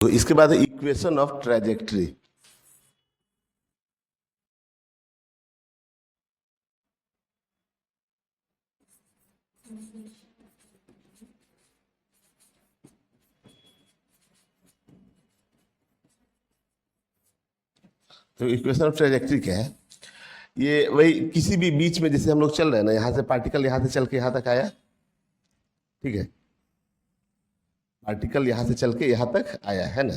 तो इसके बाद इक्वेशन ऑफ ट्रेजेक्ट्री। तो इक्वेशन ऑफ ट्रेजेक्ट्री क्या है? ये वही किसी भी बीच में जैसे हम लोग चल रहे हैं ना, यहां से पार्टिकल यहां से चल के यहां तक आया, ठीक है, पार्टिकल यहां से चल के यहां तक आया है ना,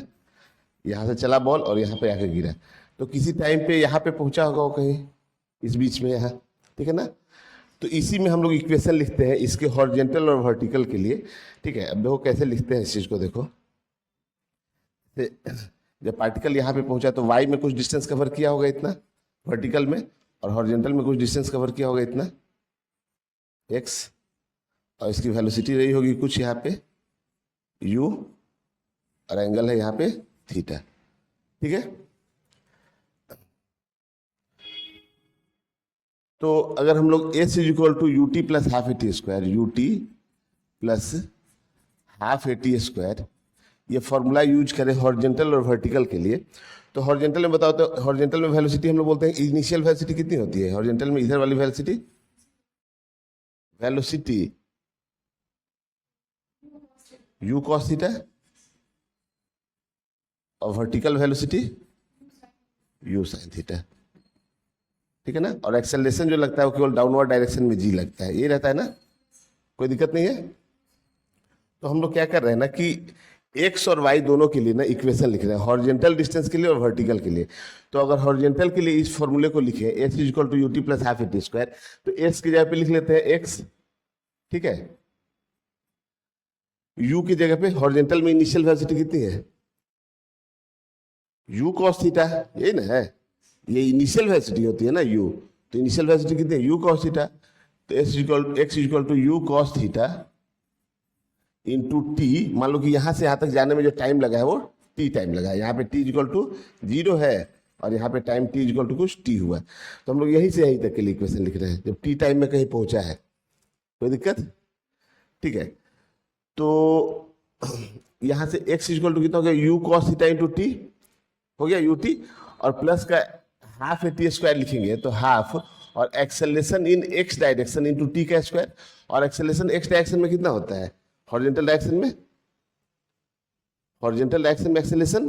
यहां से चला बॉल और यहां पे आके गिरा, तो किसी टाइम पे यहां पे पहुंचा होगा वो कहीं इस बीच में यहाँ, ठीक है ना। तो इसी में हम लोग इक्वेशन लिखते हैं इसके हॉरिजॉन्टल और वर्टिकल के लिए, ठीक है। अब देखो कैसे लिखते हैं इस चीज को, देखो जब पार्टिकल यहाँ पे पहुंचा तो वाई में कुछ डिस्टेंस कवर किया होगा इतना वर्टिकल में, और हॉरिजॉन्टल में कुछ डिस्टेंस कवर किया होगा इतना एक्स, और इसकी वेलोसिटी रही होगी कुछ यहाँ पे u, और एंगल है यहाँ पे थीटा, ठीक है। तो अगर हम लोग s is equal to u t plus half a t square, u t plus half a t square, ये फॉर्मूला यूज करें हॉरिजॉन्टल और वर्टिकल के लिए, तो हॉरिजॉन्टल में बताओ, तो हॉरिजॉन्टल में वेलोसिटी हम लोग बोलते हैं इनिशियल वेलोसिटी कितनी होती है हॉरिजॉन्टल में, इधर वाली वेलोसिटी u cos थीटा, और vertical velocity u sin theta, ठीक है ना। और एक्सेलरेशन जो लगता है वो केवल डाउनवर्ड डायरेक्शन में g लगता है, ये रहता है ना, कोई दिक्कत नहीं है। तो हम लोग क्या कर रहे हैं ना कि x और y दोनों के लिए ना इक्वेशन लिख रहे हैं, हॉरिजॉन्टल डिस्टेंस के लिए और वर्टिकल के लिए। तो अगर हॉरिजॉन्टल के लिए इस फॉर्मूले को लिखे s is equal to u t plus half a t square, तो s की जगह पे लिख लेते हैं x, ठीक है। u की जगह पे हॉरिजॉन्टल में इनिशियल वेलोसिटी कितनी है u cos थीटा, यही ना है, ये इनिशियल वेलोसिटी होती है ना u, तो इनिशियल वेलोसिटी कितनी है u cos थीटा, तो x equal to u cos theta into t. मान लो कि यहां से यहां तक जाने में जो टाइम लगा है वो t टाइम लगा है, यहाँ पे t इक्वल टू 0 है और यहाँ पे टाइम t इक्वल टू कुछ t हुआ, तो हम लोग यहीं से यहीं तक के लिए इक्वेशन लिख रहे हैं जब t टाइम में कहीं पहुंचा है, कोई दिक्कत, ठीक है। तो यहां से x इक्वल टू कितना हो गया u cos theta into T हो गया u t, और प्लस का हाफ ए टी स्क्वायर लिखेंगे तो हाफ, और acceleration in x direction into T का स्क्वायर, और एक्सेलरेशन x डायरेक्शन में कितना होता है हॉरिजॉन्टल डायरेक्शन में, हॉरिजॉन्टल डायरेक्शन में एक्सेलरेशन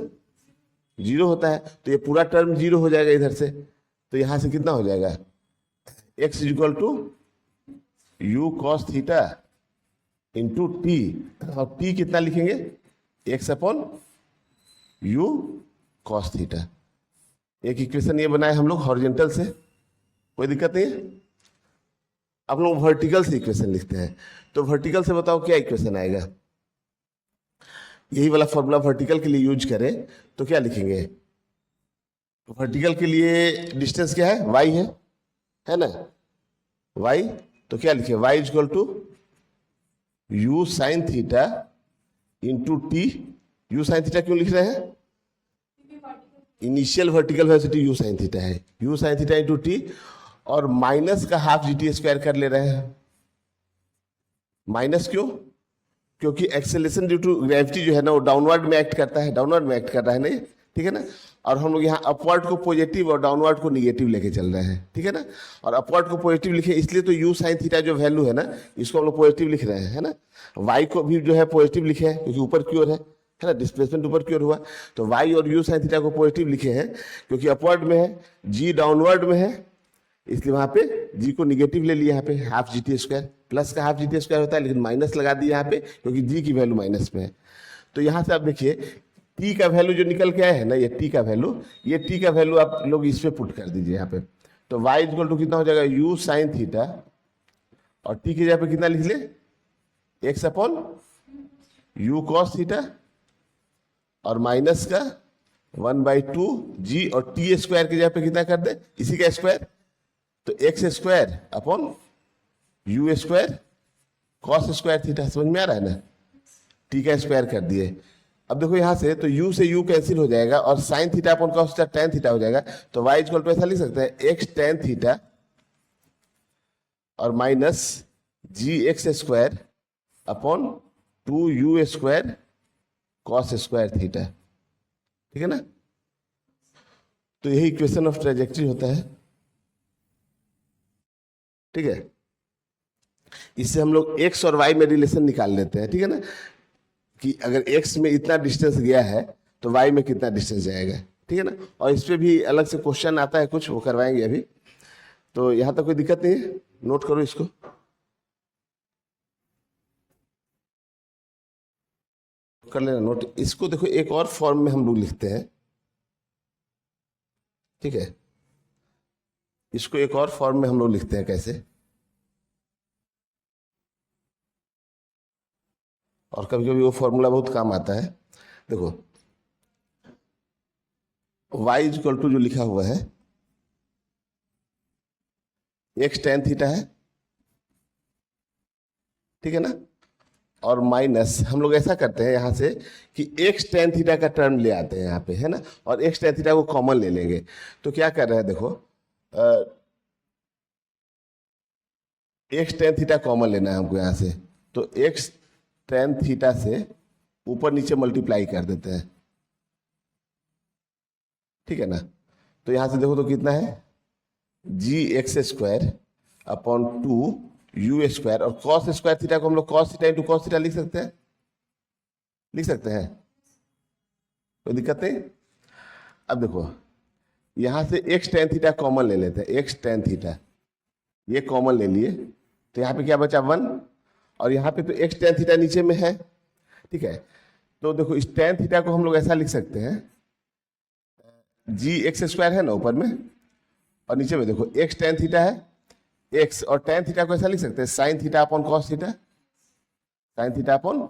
0 होता है, तो ये पूरा टर्म 0 हो जाएगा इधर से, तो यहां से कितना हो जाएगा x equal to u cos theta into t, और t कितना लिखेंगे x upon u cos theta. एक इक्वेशन ये बनाए हम लोग हॉरिजॉन्टल से, कोई दिक्कत नहीं है। अब लोग वर्टिकल से इक्वेशन लिखते हैं, तो वर्टिकल से बताओ क्या इक्वेशन आएगा, यही वाला फॉर्मूला वर्टिकल के लिए यूज करें तो क्या लिखेंगे, वर्टिकल के लिए डिस्टेंस क्या है y है ना y, तो क्या लिखे y equal to u sine theta into t. U sine theta क्यों लिख रहे हैं, initial vertical velocity u sine theta है, u sine theta into t, और माइनस का हाफ जी टी स्क्वायर कर ले रहे हैं, माइनस क्यों, क्योंकि एक्सेलरेशन ड्यू टू ग्रेविटी जो है ना वो डाउनवर्ड में एक्ट करता है, डाउनवर्ड में एक्ट कर रहा है नहीं, ठीक है ना। और हम लोग यहाँ अपवर्ड को पॉजिटिव और डाउनवर्ड को निगेटिव लेके चल रहे हैं, ठीक है ना। और अपवर्ड को पॉजिटिव लिखे इसलिए तो यू साइन थीटा जो वैल्यू है ना इसको हम लोग पॉजिटिव लिख रहे हैं, है ना। वाई को भी जो है पॉजिटिव लिखे हैं क्योंकि ऊपर की ओर है ना, डिस्प्लेसमेंट ऊपर की ओर हुआ, तो वाई और यू साइन थीटा को पॉजिटिव लिखे हैं क्योंकि अपवर्ड में है, जी डाउनवर्ड में है, इसलिए वहां पे जी को निगेटिव ले लिया, यहाँ पे half g t square, plus का हाफ जी टी स्क्वायर होता है लेकिन माइनस लगा दिया यहाँ पे क्योंकि जी की वैल्यू माइनस में है। तो यहाँ से आप देखिए टी का वैल्यू जो निकल के आया है ना, ये टी का वैल्यू, ये टी का वैल्यू आप लोग इस पे पुट कर दीजिए यहाँ पे, तो वाई इक्वल टू कितना हो जाएगा यू साइन थीटा, और टी की जगह पे कितना लिख ले x upon u cos theta, और माइनस का 1/2 जी, और टी स्क्वायर की जगह पे कितना कर दे इसी का स्क्वायर, तो x square upon you square cos square theta, समझ में आ रहा है ना, टी का स्क्वायर कर दिए। अब देखो यहां से तो u से u कैंसिल हो जाएगा और sine theta upon cos theta tan theta हो जाएगा, तो y इक्वल टू ऐसा लिख सकते हैं एक्स टेन थीटा और minus g x square upon 2u square cos square theta, ठीक है ना। तो यही इक्वेशन ऑफ ट्रेजेक्ट्री होता है। ठीक है, इससे हम लोग एक्स और वाई में रिलेशन निकाल लेते हैं। ठीक है ना, कि अगर एक्स में इतना डिस्टेंस गया है तो वाई में कितना डिस्टेंस जाएगा। ठीक है ना, और इस पे भी अलग से क्वेश्चन आता है कुछ, वो करवाएंगे अभी। तो यहां तक कोई दिक्कत नहीं है, नोट करो इसको। कर लेना नोट इसको। देखो एक और फॉर्म में हम लोग लिखते हैं। ठीक है, इसको एक और फॉर्म में हम लोग लिखते हैं। कैसे? और कभी कभी वो फॉर्मूला बहुत काम आता है। देखो y इज इक्वल टू जो लिखा हुआ है x tan थीटा है। ठीक है ना, और माइनस हम लोग ऐसा करते हैं यहां से कि x tan थीटा का टर्म ले आते हैं यहाँ पे, है ना, और x tan थीटा को कॉमन ले लेंगे। तो क्या कर रहे हैं देखो, x tan थीटा कॉमन लेना है हमको यहाँ से। तो x tan थीटा से ऊपर नीचे मल्टीप्लाई कर देते हैं। ठीक है ना, तो यहां से देखो तो कितना है, g x square upon 2 u square, और कॉस स्क्वायर थीटा को हम लोग cos theta into cos theta लिख सकते हैं। लिख सकते हैं, कोई दिक्कत नहीं। अब देखो यहां से एक्स tan थीटा कॉमन ले लेते हैं। एक्स tan थीटा ये कॉमन ले लिए, तो यहाँ पे क्या बचा 1, और यहाँ पे तो एक्स tan थीटा नीचे में है। ठीक है, तो देखो इस tan थीटा को हम लोग ऐसा लिख सकते हैं, जी एक्स स्क्वायर है ना ऊपर में, और नीचे में देखो एक्स tan थीटा है एक्स, और tan थीटा को ऐसा लिख सकते हैं sine theta upon cos theta. Sine theta upon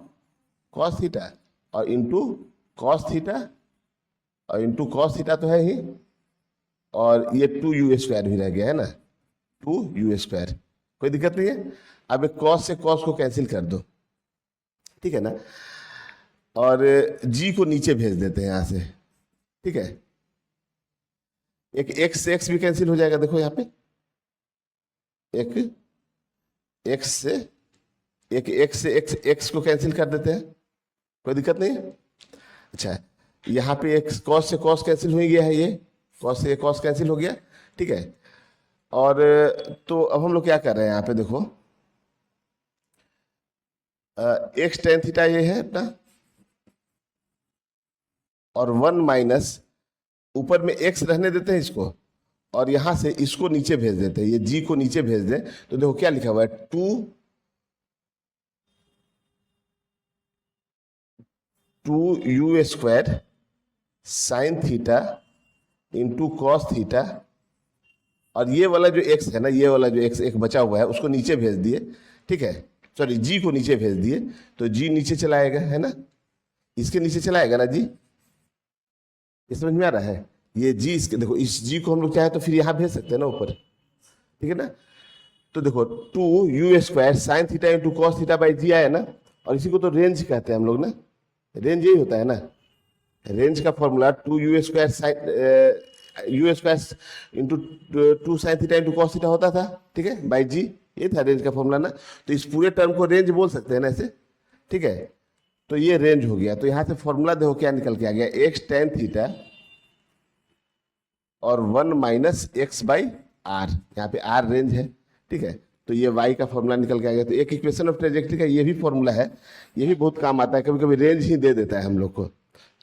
cos theta, और इंटू कॉस थीटा, और इंटू कॉस थीटा तो है ही, और ये 2u स्क्वायर भी रह गया है ना, 2u स्क्वायर। कोई दिक्कत नहीं है। अब एक कॉस से कॉस को कैंसिल कर दो। ठीक है ना, और g को नीचे भेज देते हैं यहां से। ठीक है, एक x से x भी कैंसिल हो जाएगा। देखो यहाँ पे एक x से एक x से x को कैंसिल कर देते हैं, कोई दिक्कत नहीं है। अच्छा, यहाँ पे एक कॉस से कॉस कैंसिल हो गया है, ये कॉस से कॉस कैंसिल हो गया। ठीक है, और तो अब हम लोग क्या कर रहे हैं यहाँ पे देखो, एक्स tan थीटा ये है अपना, और 1 माइनस ऊपर में x रहने देते हैं इसको, और यहां से इसको नीचे भेज देते हैं, ये g को नीचे भेज दें। तो देखो क्या लिखा हुआ है, 2u square sine theta into cos theta, और ये वाला जो x है ना, ये वाला जो x एक बचा हुआ है उसको नीचे भेज दिए। ठीक है, सॉरी g को नीचे भेज दिए, तो g नीचे चला आएगा, है ना, इसके नीचे चला आएगा ना जी। ये समझ में आ रहा है, ये g इसके देखो, इस g को हम लोग चाहे तो फिर यहां भेज सकते हैं ना ऊपर। ठीक है ना, तो देखो 2u square sine theta into cos theta by g आया ना, और इसी को तो रेंज कहते हैं हम लोग ना, रेंज यही होता है ना। रेंज का formula 2u square sign you square into 2 sine theta into cos theta होता था। ठीक है, बाई जी, ये था रेंज का फॉर्मूला ना। तो इस पूरे टर्म को रेंज बोल सकते हैं ना ऐसे। ठीक है, तो ये रेंज हो गया। तो यहां से फॉर्मूला देखो क्या निकल के आ गया, एक्स tan थीटा और 1 माइनस एक्स बाई आर, यहाँ पे आर रेंज है। ठीक है, तो ये y का फॉर्मूला निकल के आ गया। तो एक इक्वेशन ऑफ ट्रेजेक्ट्री का ये भी फॉर्मूला है, ये भी बहुत काम आता है, कभी कभी रेंज ही दे देता है हम लोग को।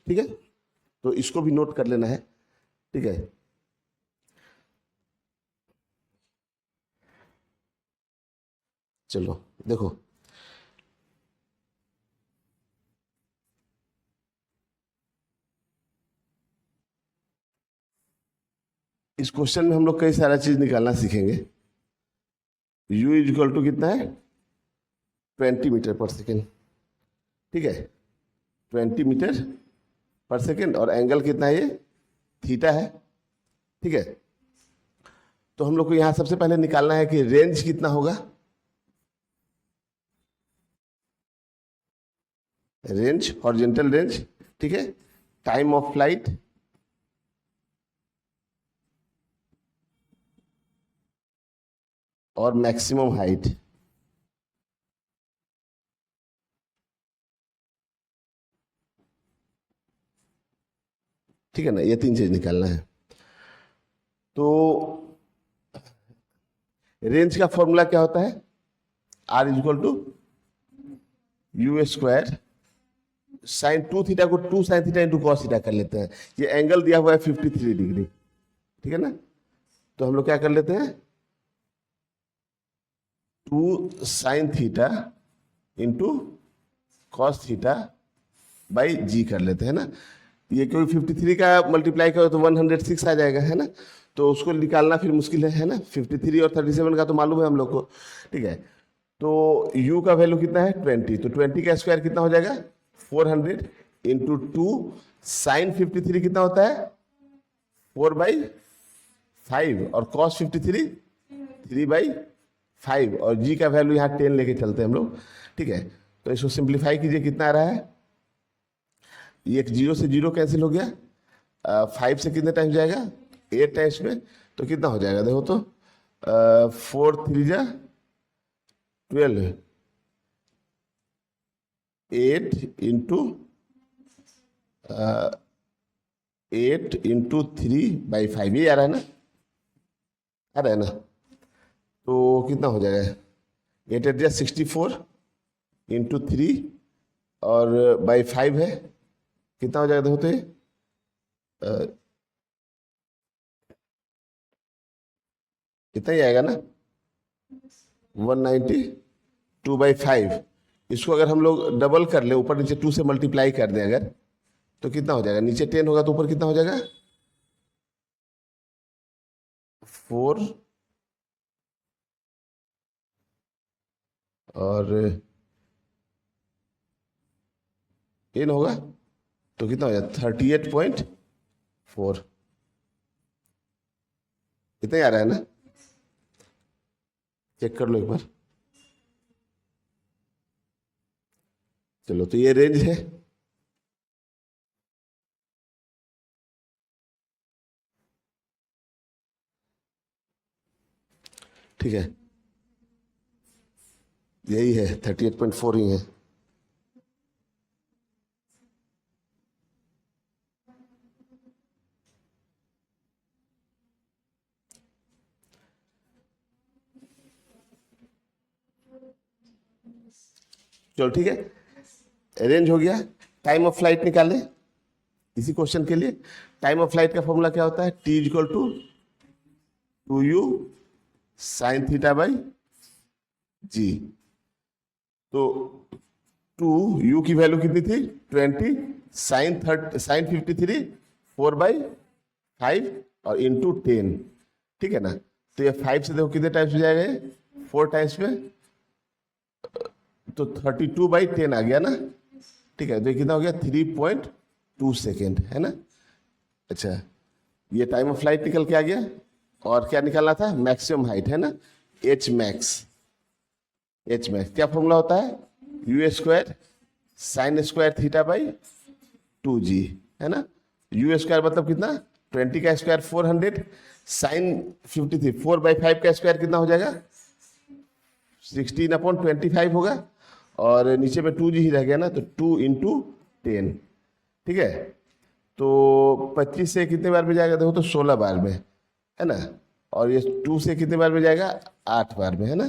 ठीक है, तो इसको भी नोट कर लेना है। ठीक है, चलो देखो इस क्वेश्चन में हम लोग कई सारा चीज निकालना सीखेंगे। u इज इक्वल टू कितना है, 20 मीटर पर सेकेंड। ठीक है, 20 मीटर पर सेकेंड, और एंगल कितना है, ये थीटा है। ठीक है, तो हम लोग को यहां सबसे पहले निकालना है कि रेंज कितना होगा। Range, horizontal range. ठीक है, टाइम ऑफ फ्लाइट, और मैक्सिमम हाइट। ठीक है ना, ये 3 चीज निकालना है। तो रेंज का फॉर्मूला क्या होता है, R is equal to u square sine 2 theta को 2 sine theta into cos theta कर लेते हैं। ये एंगल दिया हुआ है 53 डिग्री, ठीक है ना, तो हम लोग क्या कर लेते हैं 2 sine theta into cos theta by g कर लेते हैं ना। ये क्योंकि 53 का मल्टीप्लाई करो तो 106 आ जाएगा, है ना, तो उसको निकालना फिर मुश्किल है ना। 53 और 37 का तो मालूम है हम लोग को, ठीक है। तो u का वैल्यू कितना है 20, तो 20 का स्क्वायर कितना हो जाएगा 400 इंटू 2 साइन 53 कितना होता है 4/5 और कॉस 53 3/5 और g का वैल्यू यहाँ 10 लेके चलते हैं हम लोग, ठीक है। तो इसको सिंप्लीफाई कीजिए, कितना आ रहा है, ये 0 से 0 कैंसिल हो गया, 5 से कितने टाइम्स जाएगा 8 टाइम्स में, तो कितना हो जाएगा देखो तो 4 3 जा 12, 8 इंटू 8 इंटू 3/5, ये आ रहा है ना, आ रहा है ना, तो कितना हो जाएगा 8 8 जा 64 इंटू 3 और बाई 5 है, कितना हो जाएगा देखो तो ये कितना ही आएगा ना 192/5। इसको अगर हम लोग डबल कर ले, ऊपर नीचे 2 से मल्टीप्लाई कर दें अगर, तो कितना हो जाएगा, नीचे 10 होगा तो ऊपर कितना हो जाएगा 4 और 10 होगा तो कितना हो जाएगा 38.4, कितना ही आ रहा है ना, चेक कर लो एक बार। चलो तो ये रेंज है, ठीक है, यही है 38.4 ही है। चलो ठीक है, रेंज हो गया। टाइम ऑफ फ्लाइट निकालें इसी क्वेश्चन के लिए। टाइम ऑफ फ्लाइट का फॉर्मूला क्या होता है, t equal to 2u sine theta by g. तो 2u की वैल्यू कितनी थी 20, साइन 53 4/5 और इंटू 10, ठीक है ना। तो ये 5 से देखो कितने टाइम्स हो जाएगा, 4 टाइम्स में, तो 32/10 आ गया ना, ठीक है। तो ये कितना हो गया 3.2 सेकेंड, है ना। अच्छा, ये टाइम ऑफ फ्लाइट निकल के आ गया। और क्या निकालना था, मैक्सिमम हाइट, है ना, एच मैक्स। एच मैक्स क्या फॉर्मूला होता है, you square sine square theta by 2g, है ना। यू स्क्वायर मतलब कितना 20 का स्क्वायर 400, साइन 53 4/5 का स्क्वायर कितना हो जाएगा 16/25 होगा, और नीचे में 2g ही रह गया ना, तो 2 इंटू 10, ठीक है। तो 25 से कितने बार में जाएगा देखो तो 16 बार में, है ना। और ये 2 से कितने बार में जाएगा 8 बार में, है ना।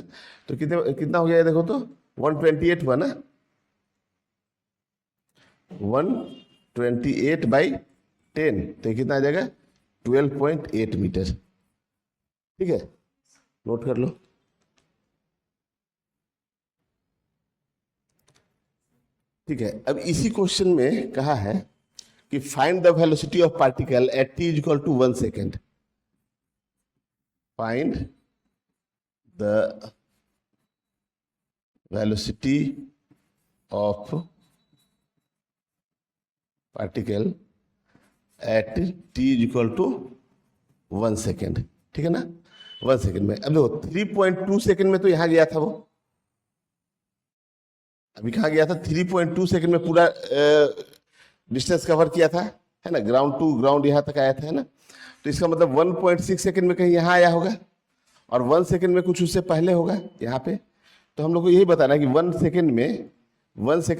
तो कितना हो गया देखो तो 128 हुआ ना, 128/10, तो कितना आ जाएगा 12.8 मीटर, ठीक है, नोट कर लो। ठीक है, अब इसी क्वेश्चन में कहा है कि find the velocity of particle at t equal to 1 second. Find the velocity of particle at t equal to 1 second, ठीक है ना, 1 सेकेंड में। अब देखो 3.2 सेकेंड में तो यहां गया था वो, अभी कहाँ गया था 3.2 सेकेंड में पूरा डिस्टेंस कवर किया था, है ना, ग्राउंड टू ग्राउंड यहाँ तक आया था, है ना। तो इसका मतलब 1.6 सेकेंड में कहीं यहाँ आया होगा, और 1 सेकेंड में कुछ उससे पहले होगा यहाँ पे। तो हम लोग को यही बताना है कि 1 सेकेंड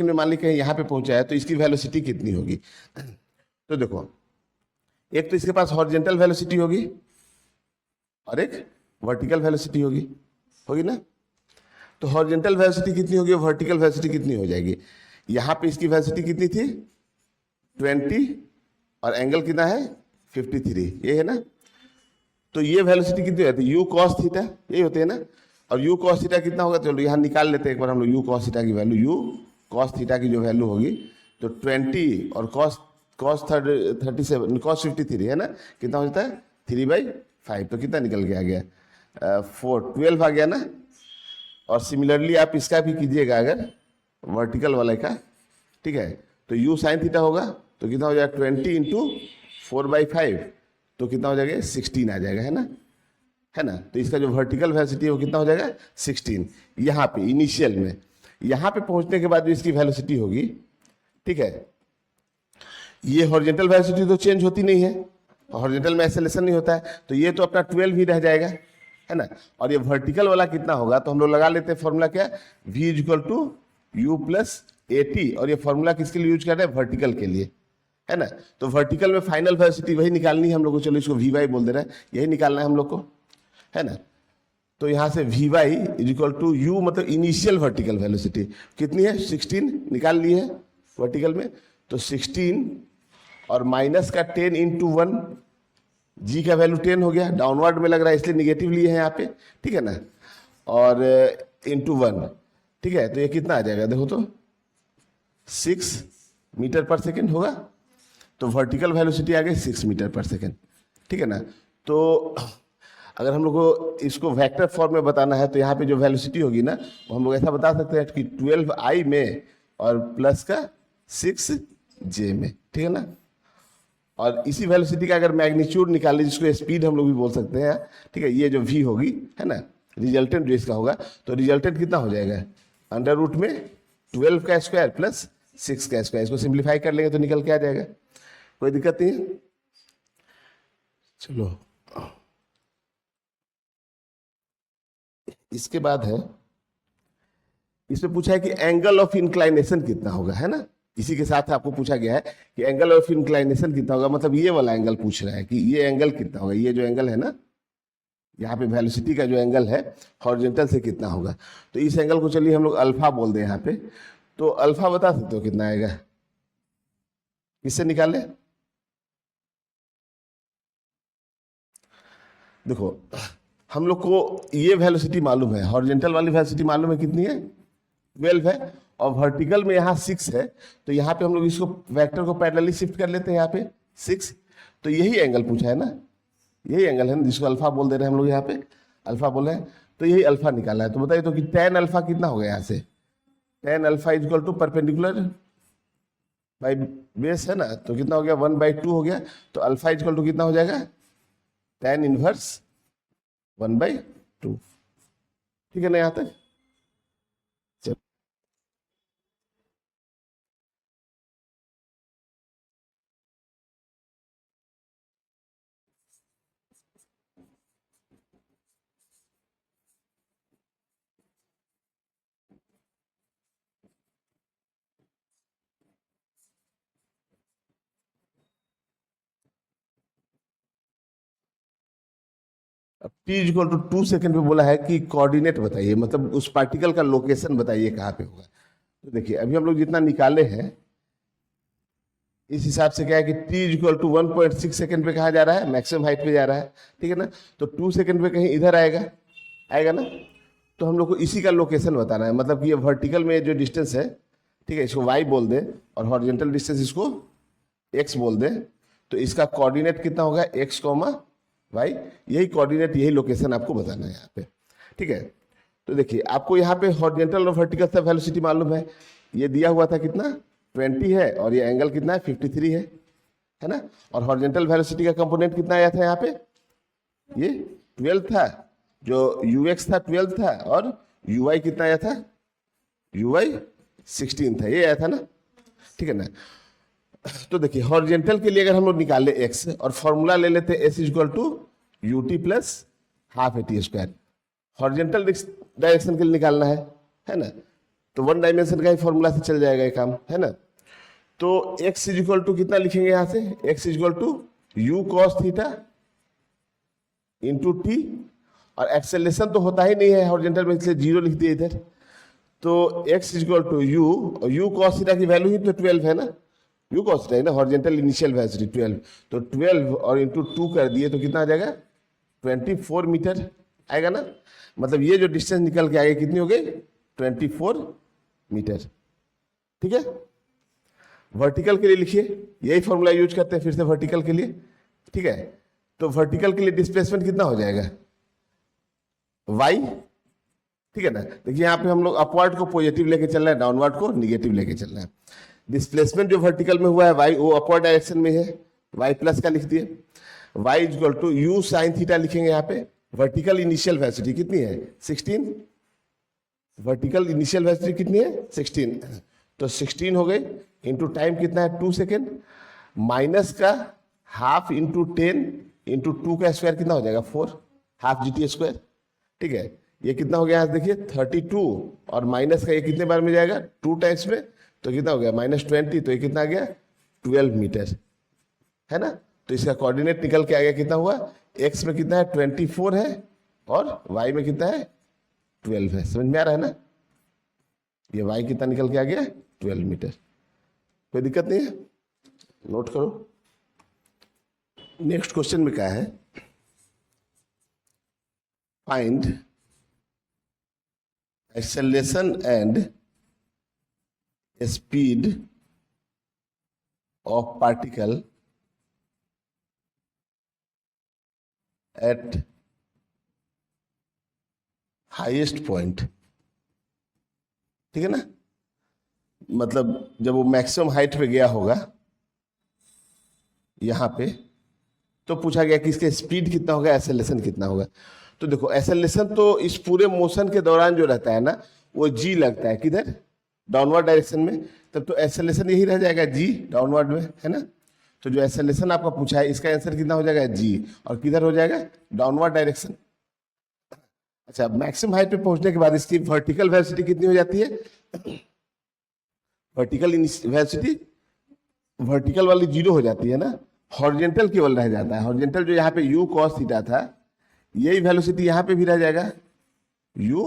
में मान ली कहीं यहाँ पे पहुंचा है, तो इसकी वेलोसिटी कितनी होगी। तो देखो एक तो इसके पास हॉरिजेंटल वेलोसिटी होगी और एक वर्टिकल वेलोसिटी होगी ना। तो हॉरिजेंटल वेलोसिटी कितनी होगी, वर्टिकल वेलोसिटी कितनी हो जाएगी। यहां पे इसकी वेलोसिटी कितनी थी 20 और एंगल कितना है 53, ये है ना। तो ये वेलोसिटी कितनी होती है, यू कॉस थीटा, यही होते हैं ना। और यू कॉस थीटा कितना होगा, चलो यहाँ निकाल लेते हैं एक बार हम लोग यू कॉस थीटा की वैल्यू। यू कॉस थीटा की जो वैल्यू होगी तो 20 और कॉस 37 कॉस 53 है ना, कितना हो जाता है 3/5। तो कितना निकल के आ गया 12 आ गया ना। और सिमिलरली आप इसका भी कीजिएगा अगर वर्टिकल वाले का, ठीक है। तो यू साइन थीटा होगा तो कितना हो जाएगा 20 इंटू 4/5, तो कितना हो जाएगा 16 आ जाएगा, है ना। तो इसका जो वर्टिकल वेलोसिटी है वो कितना हो जाएगा 16 यहाँ पे इनिशियल में। यहाँ पे पहुंचने के बाद जो इसकी वेलोसिटी होगी, ठीक है, ये हॉरिजॉन्टल वेलोसिटी तो चेंज होती नहीं है, हॉरिजॉन्टल में एक्सेलरेशन नहीं होता है, तो ये तो अपना 12 ही रह जाएगा, है ना। और ये वर्टिकल वाला कितना होगा, तो हम लोग लगा लेते हैं फॉर्मूला क्या, v = u + at। और ये फॉर्मूला किसके लिए यूज कर रहे हैं, वर्टिकल के लिए, है ना। तो वर्टिकल में फाइनल वेलोसिटी वही निकालनी है हम लोग को, चलो इसको vy बोल दे रहे हैं, यही निकालना है हम लोग को, है ना। तो यहां से vy = u मतलब इनिशियल वर्टिकल वेलोसिटी कितनी है 16 निकाल ली है वर्टिकल में। तो 16 और माइनस का 10 × 1, जी का वैल्यू 10 हो गया, डाउनवर्ड में लग रहा है इसलिए निगेटिव लिए हैं यहाँ पे, ठीक है ना। और × 1, ठीक है। तो ये कितना आ जाएगा देखो तो 6 मीटर/सेकेंड होगा। तो वर्टिकल वेलोसिटी आ गई 6 मीटर/सेकेंड, ठीक है ना। तो अगर हम लोग को इसको वेक्टर फॉर्म में बताना है तो यहाँ पे जो वेलोसिटी होगी ना, वो हम लोग ऐसा बता सकते हैं कि 12i में और प्लस का 6j में, ठीक है ना। और इसी वेलोसिटी का अगर मैग्नीट्यूड निकाले, जिसको स्पीड हम लोग भी बोल सकते हैं, ठीक है, ये जो v होगी, है ना, रिजल्टेंट जो इसका होगा, तो रिजल्टेंट कितना हो जाएगा √ में 12 का स्क्वायर प्लस 6 का स्क्वायर। इसको सिंप्लीफाई कर लेंगे तो निकल के आ जाएगा, कोई दिक्कत नहीं है। चलो इसके बाद है, इसमें पूछा है कि एंगल ऑफ इंक्लाइनेशन कितना होगा, है ना। इसी के साथ आपको पूछा गया है कि एंगल ऑफ इंक्लाइनेशन कितना होगा, मतलब ये वाला एंगल पूछ रहा है कि ये एंगल कितना होगा, ये जो एंगल है ना, यहाँ पे वेलोसिटी का जो एंगल है हॉरिजॉन्टल से कितना होगा। तो इस एंगल को चलिए हम लोग अल्फा बोल दें यहाँ पे। तो अल्फा बता सकते हो कितना आएगा, किससे निकाले, देखो हम लोग को ये वेलोसिटी मालूम है, हॉरिजॉन्टल वाली वेलोसिटी मालूम है कितनी है 12 है, और वर्टिकल में यहाँ 6 है। तो यहाँ पे हम लोग इसको वेक्टर को पैरेलली शिफ्ट कर लेते हैं यहाँ पे 6। तो यही एंगल पूछा है ना, यही एंगल है ना जिसको अल्फा बोल दे रहे हैं हम लोग, यहाँ पे अल्फा बोल रहे हैं। तो यही अल्फा निकाला है। तो बताइए तो कि tan अल्फा कितना हो गया यहाँ से, tan alpha = perpendicular by base, है ना। तो कितना हो गया 1/2 हो गया। तो अल्फा = कितना हो जाएगा tan 1 1/2, ठीक है ना यहाँ तक। चलो अब t = 2 सेकंड पे बोला है कि कोऑर्डिनेट बताइए, मतलब उस पार्टिकल का लोकेशन बताइए कहाँ पे होगा। तो देखिए अभी हम लोग जितना निकाले हैं इस हिसाब से क्या है कि t = 1.6 सेकंड पे कहाँ जा रहा है, मैक्सिमम हाइट पे जा रहा है, ठीक है ना। तो 2 सेकंड पे कहीं इधर आएगा ना। तो हम लोग को इसी का लोकेशन बताना है, मतलब कि ये वर्टिकल में जो डिस्टेंस है, ठीक है, इसको y बोल दे, और हॉरिजॉन्टल डिस्टेंस इसको x बोल दे। तो इसका कोऑर्डिनेट कितना होगा x, y, यही कोऑर्डिनेट, यही लोकेशन आपको बताना है यहाँ पे, ठीक है। तो देखिए आपको यहाँ पे हॉरिजॉन्टल और वर्टिकल का वेलोसिटी मालूम है, ये दिया हुआ था कितना 20 है, और ये एंगल कितना है 53 है ना। और हॉरिजॉन्टल वेलोसिटी का कंपोनेंट कितना आया था यहाँ पे, ये 12 था, जो ux था 12 था, और uy कितना आया था, uy 16 था, ये आया था ना, ठीक है ना। तो देखिए हॉरिजॉन्टल के लिए अगर हम लोग निकाले x और फॉर्मूला ले लेते हैं s = ut + ½ at²। Horizontal direction के लिए निकालना है ना। तो 1 डायमेंशन का ही फॉर्मूला से चल जाएगा ये काम, है ना। तो x = कितना लिखेंगे यहाँ से, x = u cos theta into t, और एक्सेलरेशन तो होता ही नहीं है हॉरिजॉन्टल में, इसलिए जीरो लिख दिया इधर। तो x इक्वल टू यू, और u cos थीटा की वैल्यू ही तो 12 है ना, u cos थीटा है ना हॉरिजॉन्टल इनिशियल वेलोसिटी 12, तो 12 और इंटू 2 कर दिए तो कितना आ जाएगा 24 मीटर आएगा ना। मतलब ये जो डिस्टेंस निकल के आएगी कितनी हो गई 24 मीटर। ठीक है, वर्टिकल के लिए लिखिए, यही फॉर्मूला यूज करते हैं फिर से वर्टिकल के लिए। ठीक है, तो वर्टिकल के लिए डिस्प्लेसमेंट कितना हो जाएगा y। ठीक है ना, देखिए यहाँ पे हम लोग अपवर्ड को पॉजिटिव लेके चल रहे हैं, डाउनवर्ड को निगेटिव लेके चल रहे हैं। डिस्प्लेसमेंट जो वर्टिकल में हुआ है y, वो अपवर्ड डायरेक्शन में है, y प्लस का लिख दिए। y equal to u sine theta लिखेंगे यहाँ पे। वर्टिकल इनिशियल वेलोसिटी कितनी है 16, वर्टिकल इनिशियल वेलोसिटी कितनी है 16, तो 16 हो गई इंटू टाइम कितना है 2 सेकेंड, माइनस का हाफ इंटू 10 इंटू 2 का स्क्वायर कितना हो जाएगा 4, हाफ जी टी स्क्वायर। ठीक है, ये कितना हो गया देखिए 32, और माइनस का ये कितने बार में जाएगा 2 टाइम्स में, तो कितना हो गया -20, तो ये कितना आ गया 12 मीटर है ना। तो इसका कोऑर्डिनेट निकल के आ गया कितना हुआ, x में कितना है 24 है और y में कितना है 12 है। समझ में आ रहा है ना, ये y कितना निकल के आ गया 12 मीटर। कोई दिक्कत नहीं है, नोट करो। नेक्स्ट क्वेश्चन में क्या है, find acceleration and speed of particle eight highest point. ठीक है ना, मतलब जब वो मैक्सिमम हाइट पे गया होगा यहां पे, तो पूछा गया कि इसके स्पीड कितना होगा, एक्सेलरेशन कितना होगा। तो देखो एक्सेलरेशन तो इस पूरे मोशन के दौरान जो रहता है ना वो g लगता है किधर, डाउनवर्ड डायरेक्शन में, तब तो एक्सेलरेशन यही रह जाएगा g डाउनवर्ड में, है ना। तो जो एक्सेलरेशन आपका पूछा है इसका आंसर कितना हो जाएगा g, और किधर हो जाएगा डाउनवर्ड डायरेक्शन। अच्छा, मैक्सिमम हाइट पे पहुंचने के बाद इसकी वर्टिकल वेलोसिटी कितनी हो जाती है, वर्टिकल वेलोसिटी वर्टिकल वाली 0 हो जाती है ना, हॉरिजॉन्टल केवल रह जाता है। हॉरिजॉन्टल जो यहाँ पे u cos थीटा था, यही वेलोसिटी यहाँ पे भी रह जाएगा u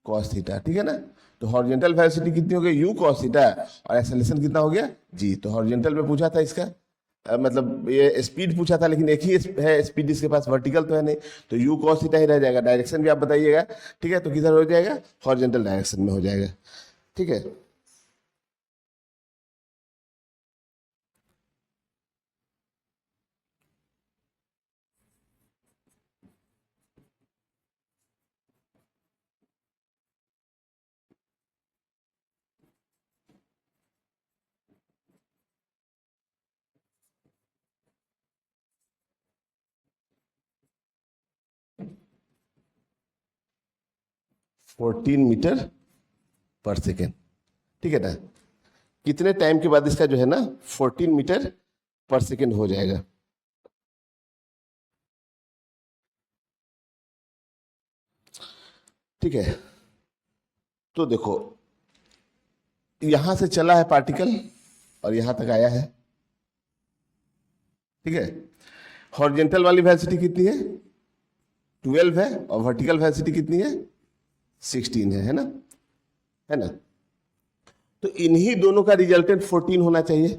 cos थीटा। ठीक है ना, तो हॉरिजॉन्टल वेलोसिटी कितनी हो गई u cos थीटा, और एक्सेलरेशन कितना हो गया g। तो हॉरिजॉन्टल में पूछा था इसका मतलब ये स्पीड पूछा था, लेकिन एक ही है स्पीड इसके पास, वर्टिकल तो है नहीं, तो u cos थीटा ही रह जाएगा। डायरेक्शन भी आप बताइएगा। ठीक है, तो किधर हो जाएगा, हॉरिजॉन्टल डायरेक्शन में हो जाएगा। ठीक है, फोर्टीन मीटर पर सेकेंड। ठीक है ना, कितने टाइम के बाद इसका जो है ना 14 मीटर पर सेकेंड हो जाएगा। ठीक है, तो देखो यहां से चला है पार्टिकल और यहां तक आया है। ठीक है, हॉरिजॉन्टल वाली वेलोसिटी कितनी है 12 है, और वर्टिकल वेलोसिटी कितनी है 16 है ना, है ना। तो इन्हीं दोनों का रिजल्टेंट 14 होना चाहिए,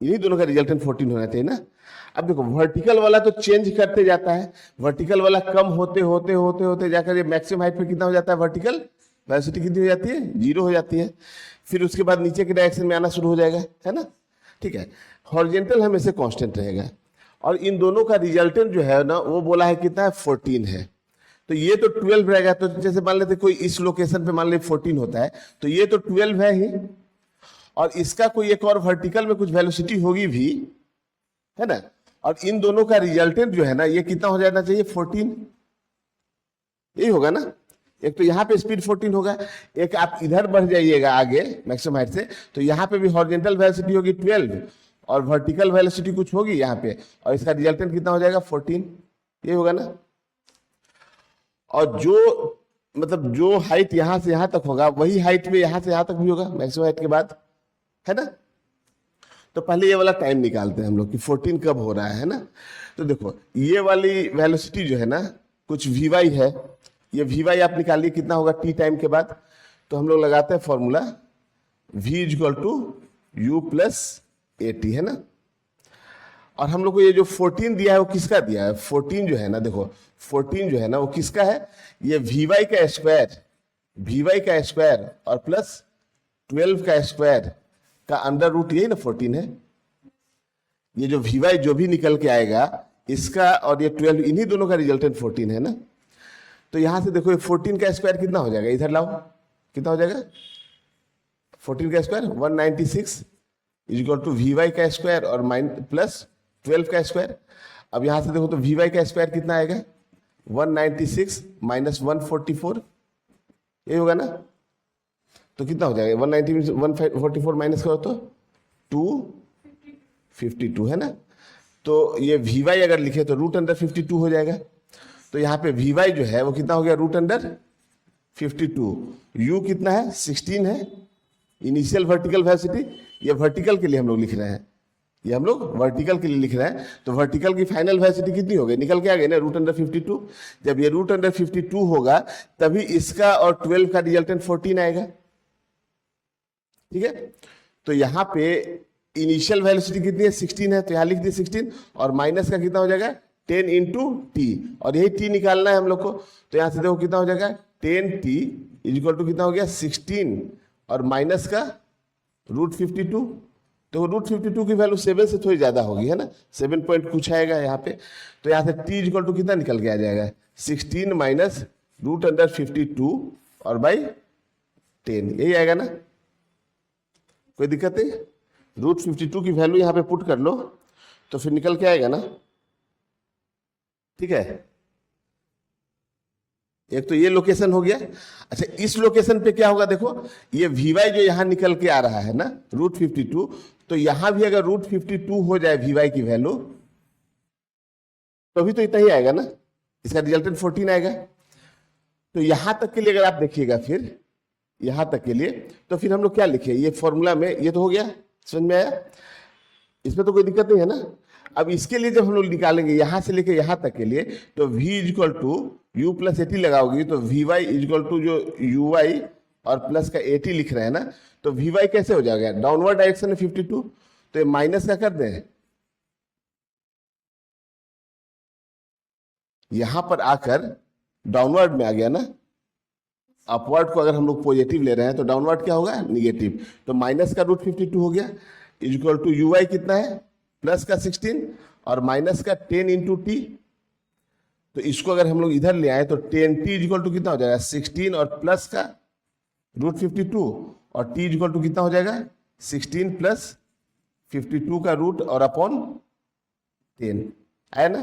इन्हीं दोनों का रिजल्टेंट 14 होना चाहिए ना। अब देखो वर्टिकल वाला तो चेंज करते जाता है, वर्टिकल वाला कम होते होते होते होते जाकर ये मैक्सिमम हाइट पे कितना हो जाता है, वर्टिकल वेलोसिटी कितनी हो जाती है 0 हो जाती है, फिर उसके बाद नीचे के डायरेक्शन में आना शुरू हो जाएगा, है ना। ठीक है, हॉरिजॉन्टल हमेशा कांस्टेंट रहेगा, और इन दोनों का रिजल्टेंट जो है ना वो बोला है कितना है 14 है। तो ये तो 12 रहेगा, तो जैसे मान लेते कोई इस लोकेशन पे मान ले 14 होता है, तो ये तो 12 है ही, और इसका कोई एक और वर्टिकल में कुछ वेलोसिटी होगी भी, है ना। और इन दोनों का रिजल्टेंट जो है ना ये कितना हो जाना चाहिए 14, यही होगा ना। एक तो यहाँ पे स्पीड 14 होगा, एक आप इधर बढ़ जाइएगा आगे मैक्सिमम हाइट से, तो यहाँ पे भी हॉरिजॉन्टल वेलोसिटी होगी 12 और वर्टिकल वेलोसिटी कुछ होगी यहाँ पे, और इसका रिजल्टेंट कितना हो जाएगा 14, ये होगा ना। और जो मतलब जो हाइट यहां से यहां तक होगा वही हाइट में यहां से यहां तक भी होगा मैक्सिमम हाइट के बाद, है ना। तो पहले ये वाला टाइम निकालते हैं हम लोग कि 14 कब हो रहा है ना। तो देखो ये वाली वेलोसिटी जो है ना कुछ वी है, ये वी आप निकालिए कितना होगा टी टाइम के बाद। तो हम लोग लगाते हैं formula v equal to u plus a t, है ना। और हम लोग को ये जो 14 दिया है वो किसका दिया है, 14 जो है ना, देखो 14 जो है ना वो किसका है, ये वी का स्क्वायर और प्लस 12 का स्क्वायर का अंडर रूट, यही ना 14 है। ये जो वी जो भी निकल के आएगा इसका और ये 12, इन्हीं दोनों का रिजल्टेंट 14 है ना। तो यहां से देखो ये 14 का स्क्वायर कितना हो जाएगा, इधर लाओ कितना हो जाएगा 14 का स्क्वायर 196 इक्वल टू वी का स्क्वायर और प्लस 12 का स्क्वायर। अब यहां से देखो तो वी का स्क्वायर कितना आएगा 196 माइनस 144, यही होगा ना। तो कितना हो जाएगा 190 144 माइनस करो तो 252, है ना। तो ये वी अगर लिखे तो रूट अंडर 52 हो जाएगा। तो यहाँ पे वी जो है वो कितना हो गया रूट अंडर 52। यू कितना है 16 है, इनिशियल वर्टिकल वेलोसिटी, ये वर्टिकल के लिए हम लोग लिख रहे हैं, ये हम लोग वर्टिकल के लिए लिख रहे हैं। तो वर्टिकल की फाइनल वेलोसिटी कितनी हो गई, निकल के आ गई ना रूट अंडर 52। जब ये रूट अंडर 52 होगा तभी इसका और 12 का रिजल्टेंट 14 आएगा, ठीक है। तो यहाँ पे इनिशियल वेलोसिटी कितनी है 16 है, तो यहाँ लिख दिए 16 और माइनस का कितना हो जाएगा 10 इंटू टी, और यही टी निकालना है हम लोग को। तो यहाँ से देखो कितना हो जाएगा 10t इक्वल टू कितना हो गया 16 और माइनस का रूट 52। तो रूट 52 की वैल्यू 7 से थोड़ी ज्यादा होगी, है ना, 7 पॉइंट कुछ आएगा यहाँ पे। तो यहाँ से t इक्वल टू कितना निकल के आ जाएगा 16 माइनस रूट अंडर 52 और बाई 10, यही आएगा ना, कोई दिक्कत नहीं। रूट 52 की वैल्यू यहाँ पे पुट कर लो तो फिर निकल के आएगा ना, ठीक है। एक तो ये लोकेशन हो गया। अच्छा इस लोकेशन पे क्या होगा, देखो ये वी जो यहाँ निकल के आ रहा है ना रूट 52, तो यहां भी अगर रूट 52 हो जाए वी की वैल्यू तो भी तो इतना ही आएगा ना, इसका रिजल्टेंट 14 आएगा। तो यहां तक के लिए अगर आप देखिएगा फिर यहां तक के लिए, तो फिर हम लोग क्या लिखे, ये फॉर्मूला में ये तो हो गया, समझ में आया, इसमें तो कोई दिक्कत नहीं है ना। अब इसके लिए जब हम लोग निकालेंगे यहां से लेके यहां तक के लिए, तो v equal to u plus a t लगाओगी तो वी इक्वल टू जो यू और प्लस का एटी लिख रहे हैं ना, तो वी कैसे हो जाएगा डाउनवर्ड डायरेक्शन में 52, तो ये माइनस का कर दें, यहां पर आकर डाउनवर्ड में आ गया ना। अपवर्ड को अगर हम लोग पॉजिटिव ले रहे हैं तो डाउनवर्ड क्या होगा निगेटिव, तो माइनस का रूट 52 हो गया इक्वल टू यू कितना है प्लस का 16 और माइनस का 10 इंटू टी। तो इसको अगर हम लोग इधर ले आए तो 10t इक्वल टू कितना हो जाएगा 16 और प्लस का रूट 52 और t इक्वल टू कितना हो जाएगा 16 प्लस 52 का रूट और अपॉन 10 आया ना।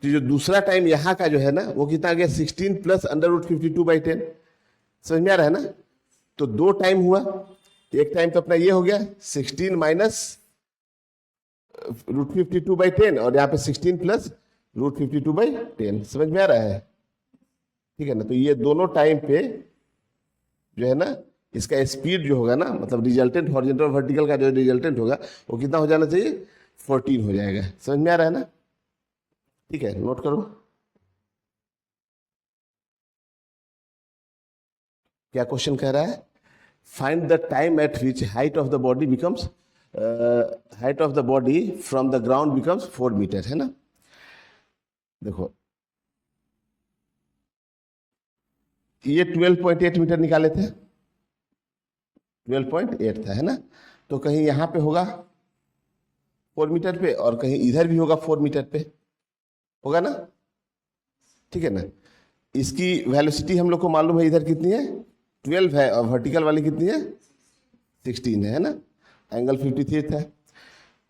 तो जो दूसरा टाइम यहाँ का जो है ना वो कितना आ गया 16 प्लस अंडर रूट 52/10, समझ में आ रहा है ना। तो दो टाइम हुआ, एक टाइम तो अपना ये हो गया 16 माइनस रूट 52/10 और यहाँ पे 16 प्लस रूट 52/10, समझ में आ रहा है, ठीक है ना। तो ये दोनों टाइम पे जो है ना इसका स्पीड जो होगा ना, मतलब रिजल्टेंट हॉरिजॉन्टल वर्टिकल का जो रिजल्टेंट होगा वो कितना हो जाना चाहिए 14 हो जाएगा, समझ में आ रहा है ना, ठीक है। नोट करो क्या क्वेश्चन कह रहा है, find the time at which height of the body becomes height of the body from the ground becomes 4 metre, है ना। देखो ये 12.8 मीटर निकाले थे, 12.8 था, है ना। तो कहीं यहां पे होगा 4 मीटर पे और कहीं इधर भी होगा 4 मीटर पे, होगा ना, ठीक है ना। इसकी वेलोसिटी हम लोग को मालूम है, इधर कितनी है 12 है और वर्टिकल वाली कितनी है 16 है ना, एंगल 53 है।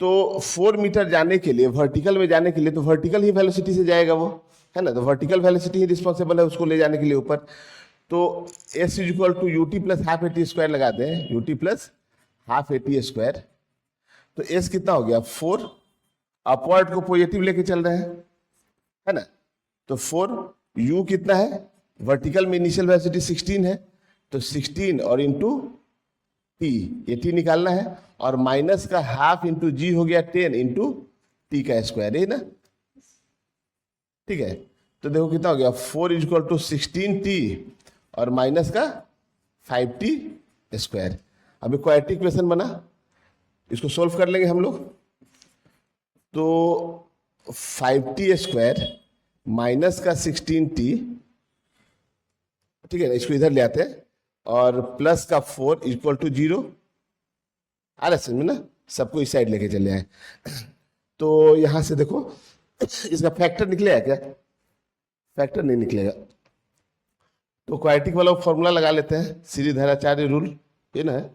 तो 4 मीटर जाने के लिए वर्टिकल में जाने के लिए तो वर्टिकल ही वेलोसिटी से जाएगा वो, है ना। तो वर्टिकल वेलोसिटी ही रिस्पॉन्सिबल है उसको ले जाने के लिए ऊपर। तो s equal to u t plus half a t square लगाते हैं, u t plus half a t square. तो s कितना हो गया 4, अपवर्ड को पॉजिटिव लेके चल रहे हैं, है ना। तो 4 u कितना है, वर्टिकल में इनिशियल वेलोसिटी 16 है, तो 16 और इंटू टी, ये टी निकालना है, और माइनस का हाफ इंटू जी हो गया 10 इंटू टी का स्क्वायर, है ना, ठीक है। तो देखो कितना हो गया, 4 इक्वल टू 16t और माइनस का 5t स्क्वायर। अभी क्वाड्रेटिक इक्वेशन बना, इसको सोल्व कर लेंगे हम लोग। तो 5t स्क्वायर माइनस का 16t, ठीक है ना, इसको इधर ले आते हैं, और प्लस का 4 इक्वल टू 0। आ रहा समझ में ना, सबको इस साइड लेके चले आए। तो यहां से देखो इसका फैक्टर निकलेगा क्या, फैक्टर नहीं निकलेगा। तो क्वाड्रेटिक वाला फॉर्मूला लगा लेते हैं, श्रीधराचार्य रूल, ये ना है,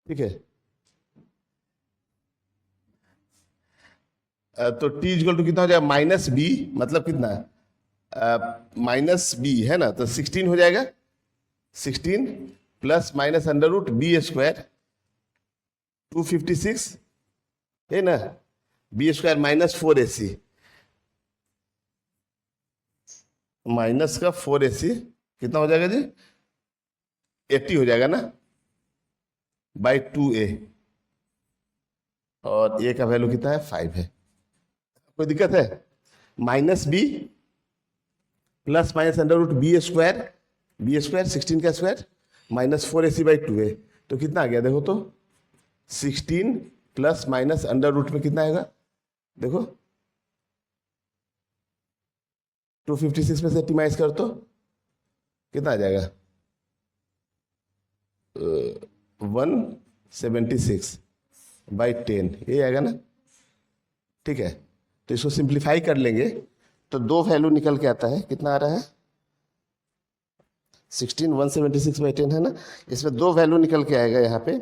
ठीक है। तो t इक्वल टू कितना हो जाएगा, माइनस बी, मतलब कितना माइनस बी है ना, तो 16 हो जाएगा, 16 plus minus under root b square 256, है ना, B square minus 4ac, minus का 4ac कितना हो जाएगा जी, 80 हो जाएगा ना, बाई 2a, और a का वैल्यू कितना है, 5 है। कोई दिक्कत है, minus b plus minus under root b square 16 का square minus 4ac by 2a, तो कितना आ गया देखो, तो 16 प्लस माइनस अंडर रूट में कितना आएगा, देखो 256 में से 80 माइनस कर तो कितना आ जाएगा, 176 बाई 10, ये आएगा ना, ठीक है। तो इसको सिंप्लीफाई कर लेंगे तो दो वैल्यू निकल के आता है, कितना आ रहा है 16 176 बाई 10 है ना, इसमें दो वैल्यू निकल के आएगा यहाँ पे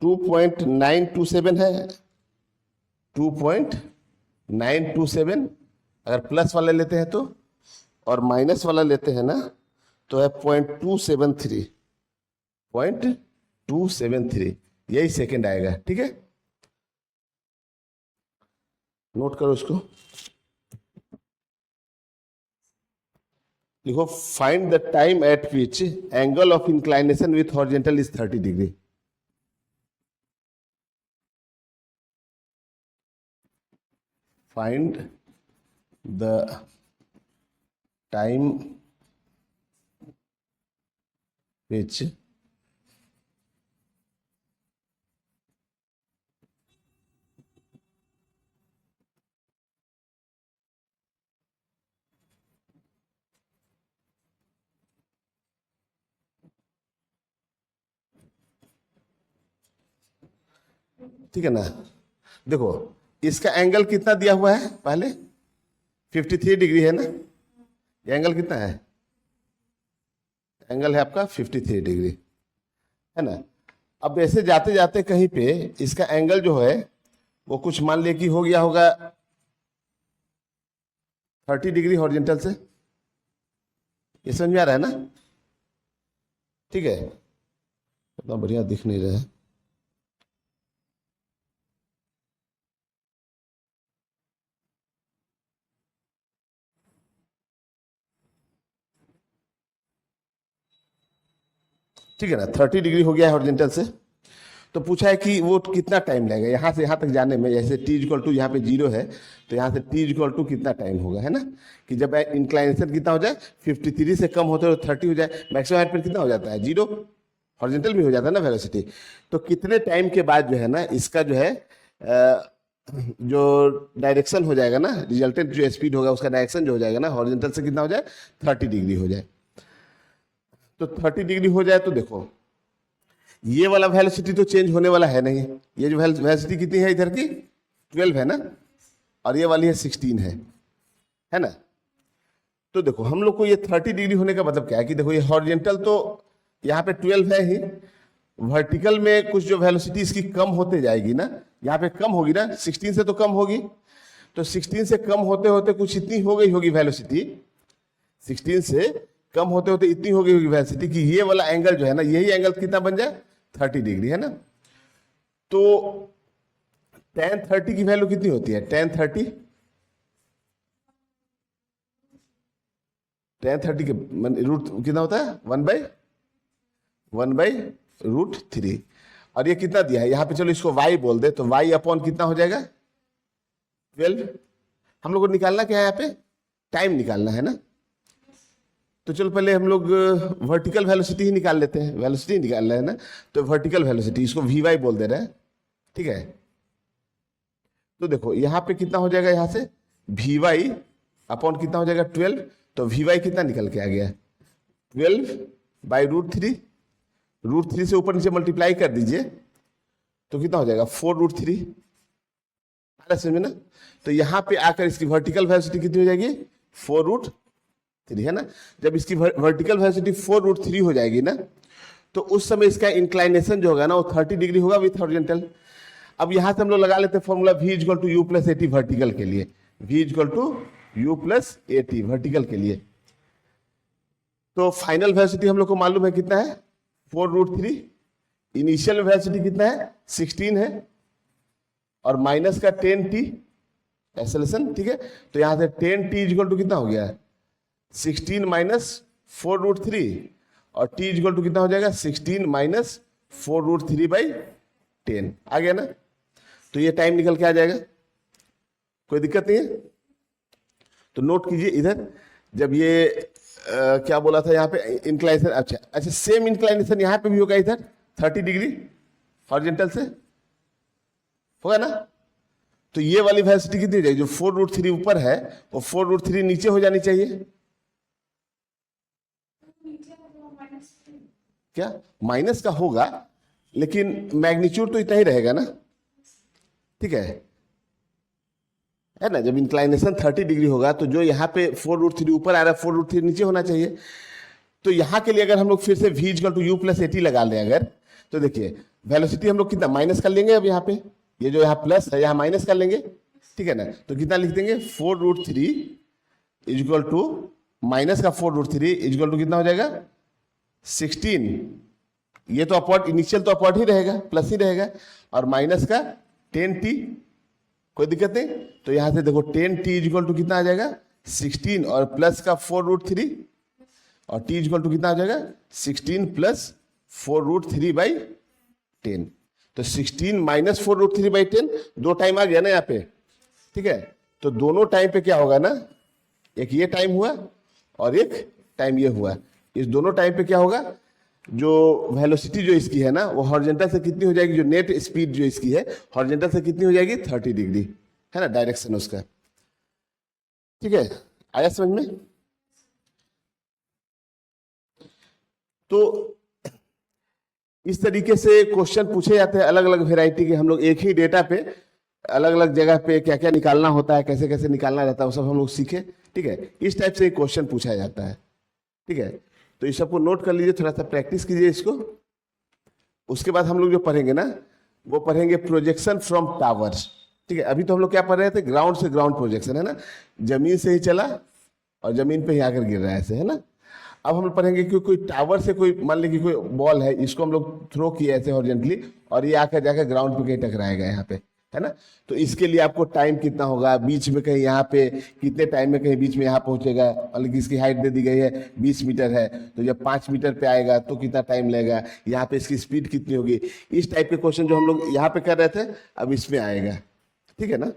2.927 है, 2.927, अगर प्लस वाला लेते हैं तो, और माइनस वाला लेते हैं ना तो है 0.273, यही सेकंड आएगा, ठीक है, नोट करो उसको, लिखो find the time at which angle of inclination with horizontal is 30 degree. Find the time which ठीक है ना, देखो इसका एंगल कितना दिया हुआ है पहले, 53 डिग्री है ना, ये एंगल कितना है, एंगल है आपका 53 डिग्री, है ना। अब ऐसे जाते जाते कहीं पे इसका एंगल जो है वो कुछ मान लिया कि हो गया होगा 30 डिग्री हॉरिजॉन्टल से, ये समझ में आ रहा है ना, ठीक है, इतना बढ़िया दिख नहीं रहा है, ठीक है ना, 30 डिग्री हो गया है हॉरिजॉन्टल से। तो पूछा है कि वो कितना टाइम लगेगा यहाँ से यहाँ तक जाने में, जैसे t इक्वल टू यहाँ पे 0 है तो यहाँ से t इक्वल टू कितना टाइम होगा, है ना, कि जब इंक्लाइनेशन कितना हो जाए 53 से कम होते तो 30 हो जाए, मैक्सिमम हाइट पर कितना हो जाता है 0, हॉरिजॉन्टल भी हो जाता है ना वेलोसिटी। तो कितने टाइम के बाद जो है ना इसका जो है जो डायरेक्शन हो जाएगा ना, रिजल्टेंट जो स्पीड होगा उसका डायरेक्शन जो हो जाएगा ना हॉरिजॉन्टल से कितना हो जाए 30 डिग्री हो जाए। तो 30 डिग्री हो जाए तो देखो ये वाला वेलोसिटी तो चेंज होने वाला है नहीं, ये जो वेलोसिटी कितनी है इधर की 12 है ना, और ये वाली है 16 है ना। तो देखो हम लोग को ये 30 डिग्री होने का मतलब क्या है कि देखो ये हॉरिजॉन्टल तो यहाँ पे 12 है ही, वर्टिकल में कुछ जो वेलोसिटी इसकी कम होते जाएगी ना, यहाँ पे कम होगी ना, 16 से तो कम होगी, तो 16 से कम होते होते कुछ इतनी हो गई होगी वेलोसिटी, 16 से कम होते होते इतनी हो गई होगी वेलोसिटी कि ये वाला एंगल जो है ना, यही एंगल कितना बन जाए 30 डिग्री, है ना। तो tan 30 की वैल्यू कितनी होती है, tan 30 tan 30 के रूट कितना होता है 1/√3। और ये कितना दिया है यहाँ पे, चलो इसको y बोल दे, तो y अपॉन कितना हो जाएगा 12। हम लोग को निकालना क्या है यहाँ पे, टाइम निकालना है ना। तो चलो पहले हम लोग वर्टिकल वेलोसिटी ही निकाल लेते हैं, वेलोसिटी निकालना है ना। तो वर्टिकल वेलोसिटी इसको vy बोल दे रहे हैं, ठीक है। तो देखो यहाँ पे कितना हो जाएगा, यहाँ से vy अपॉन कितना हो जाएगा 12। तो vy कितना निकल के आ गया 12/√3। √3 से ऊपर नीचे मल्टीप्लाई कर दीजिए तो कितना हो जाएगा 4√3। आ समझ में ना। तो यहाँ पे आकर इसकी वर्टिकल वेलोसिटी कितनी हो जाएगी 4√3 है ना। जब इसकी वर्टिकल वेलोसिटी 4√3 हो जाएगी ना, तो उस समय इसका इंक्लाइनेशन जो होगा ना वो 30 डिग्री होगा विथ हॉरिजॉन्टल। अब यहां से हम लोग लगा लेते हैं formula v = u + at vertical के लिए, v = u + at वर्टिकल के लिए। तो फाइनल वेलोसिटी हम लोग को मालूम है कितना है 4√3। इनिशियल वेलोसिटी कितना है 16 है, और माइनस का 10t एक्सेलरेशन, ठीक है। तो यहां से 10t = कितना हो गया 16 - 4√3, और t = कितना हो जाएगा 16 - 4√3/10 आ गया ना। तो ये टाइम निकल के आ जाएगा, कोई दिक्कत नहीं है। तो नोट कीजिए इधर, जब ये क्या बोला था यहाँ पे इंक्लाइनेशन, अच्छा सेम इंक्लाइनेशन यहाँ पे भी होगा इधर 30 डिग्री हॉरिजॉन्टल से होगा ना। तो ये वाली वेलोसिटी कितनी हो जाएगी, जो 4√3 ऊपर है वो 4√3 नीचे हो जानी चाहिए। क्या माइनस का होगा, लेकिन मैग्नीट्यूड तो इतना ही रहेगा ना, ठीक है ना। जब इंक्लाइनेशन 30 डिग्री होगा तो जो यहाँ पे 4√3 ऊपर आ रहा है 4√3 नीचे होना चाहिए। तो यहाँ के लिए अगर हम लोग फिर से v = u + at लगा लें अगर, तो देखिए वेलोसिटी हम लोग कितना माइनस कर लेंगे। अब यहाँ पे ये जो यहाँ प्लस है यहाँ माइनस कर लेंगे, ठीक है ना। तो कितना लिख देंगे 4√3 = माइनस का 4√3 = कितना हो जाएगा 16। ये तो अपॉर्ड, इनिशियल तो अपॉर्ड ही रहेगा, प्लस ही रहेगा, और माइनस का 10t, कोई दिक्कत नहीं। तो यहां से देखो 10t = कितना आ जाएगा 16, और प्लस का 4√3, और t = कितना आ जाएगा 16 + 4√3/10। तो 16 - 4√3/10 दो टाइम आ गया ना यहाँ पे, ठीक है। तो दोनों टाइम पे क्या होगा ना, एक ये टाइम हुआ और एक टाइम ये हुआ। इस दोनों टाइम पे क्या होगा, जो वेलोसिटी जो इसकी है ना वो हॉरिजॉन्टल से कितनी हो जाएगी, जो नेट स्पीड जो इसकी है हॉरिजॉन्टल से कितनी हो जाएगी 30 डिग्री है ना, डायरेक्शन उसका, ठीक है। आया समझ में। तो इस तरीके से क्वेश्चन पूछे जाते हैं अलग अलग वेराइटी के। हम लोग एक ही डेटा पे अलग अलग जगह पे क्या क्या निकालना होता है, कैसे कैसे निकालना रहता है, वो सब हम लोग सीखे, ठीक है। इस टाइप से क्वेश्चन पूछा जाता है, ठीक है। तो इस सबको नोट कर लीजिए, थोड़ा सा प्रैक्टिस कीजिए इसको। उसके बाद हम लोग जो पढ़ेंगे ना वो पढ़ेंगे प्रोजेक्शन फ्रॉम टावर्स, ठीक है। अभी तो हम लोग क्या पढ़ रहे थे, ग्राउंड से ग्राउंड प्रोजेक्शन है ना, जमीन से ही चला और जमीन पे ही आकर गिर रहा है ऐसे, है ना। अब हम लोग पढ़ेंगे कि कोई टावर से कोई, मान लीजिए कोई बॉल है, इसको हम लोग थ्रो किए ऐसे हॉरिजॉन्टली, और ये आकर जाकर ग्राउंड पे कहीं टकराएगा यहाँ पे, है ना। तो इसके लिए आपको टाइम कितना होगा, बीच में कहीं यहाँ पे कितने टाइम में कहीं बीच में यहाँ पहुंचेगा, मतलब इसकी हाइट दे दी गई है 20 मीटर है, तो जब 5 मीटर पे आएगा तो कितना टाइम लगेगा, यहाँ पे इसकी स्पीड कितनी होगी। इस टाइप के क्वेश्चन जो हम लोग यहाँ पे कर रहे थे अब इसमें आएगा, ठीक है ना।